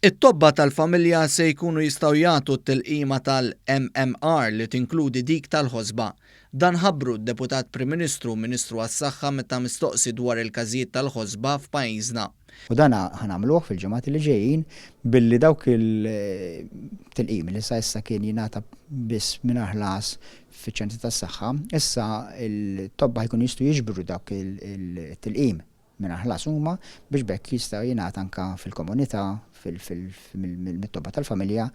It-tobba tal-familja se jkunu jistgħu jagħtu t-tilqima tal-MMR li tinkludi dik tal-ħosba. Dan ħabbru d-Deputat Prim Ministru Ministru għas-Saħħa meta mistoqsi dwar il-każijiet tal-ħosba f'pajjiżna. U dan ħanamluh fil-ġimgħat li ġejjin billi dawk il-tilqim li sa issa kien jingħata biss mingħajr ħlas fiċ-ċentri tas-saħħa, issa il-tobba jkun jistgħu jiġbru dawk il-tilqim mingħajr ħlas huma biex bekk jistgħu jingħata anke fil-komunità mit-tobba tal-familja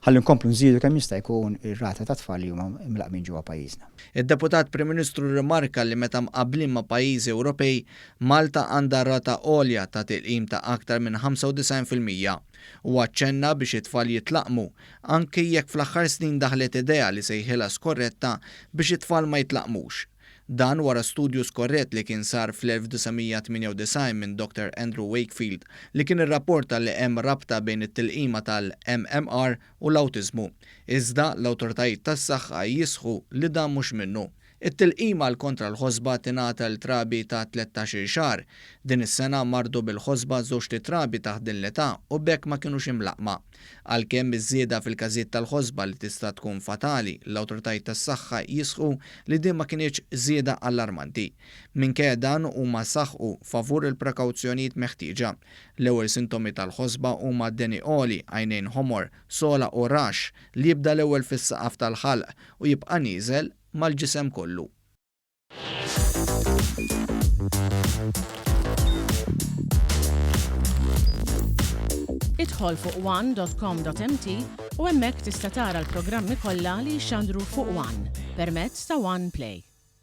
ħalli nkomplu nżidu kemm jista' jkun ir-rata ta' tfal li huma mlaqmin ġewwa pajjiżna. Id-Deputat Prim Ministru rimarka li meta mqabblin ma' pajjiżi Ewropej, Malta għandha rata għolja ta' tilqim ta' aktar minn 95%. U aċċenna biex it-tfal jitlaqmu, anke jekk fl-aħħar snin daħlet idea li sejħilha skorretta biex it-tfal ma jitlaqmux. Dan wara studju skorrett li kien sar fl-1998 minn Dr. Andrew Wakefield li kien irrapporta li hemm rabta bejn it-tilqima tal-MMR u l-awtiżmu. Iżda l-awtoritajiet tas-saħħa jisħu li dan mhux minnu. It-tilqima kontra l-ħosba tingħata l-trabi ta' 13 xahar. Din is-sena mardu bil-ħosba żewġ trabi taħt din l-età u bekk ma kinux imlaqma. Għalkemm iż-żieda fil-każijiet tal-ħosba li tista' tkun fatali, l-awtoritajiet tas-saħħa jisħu li din ma kinitx żieda allarmanti. Minkejja dan huma saħħu favur il-prekawzjonijiet meħtieġa. L-ewwel sintomi tal-ħosba huma deni għoli, għajnejn ħomor, sola u rax li jibda l-ewwel fis-saqaf tal-ħalq u jibqa' nieżel mal-ġisem kollu. Idħol fuq one.com.mt u hemmhekk tista' tara l-programmi kollha li jxandru fuq One permezz ta' One Play.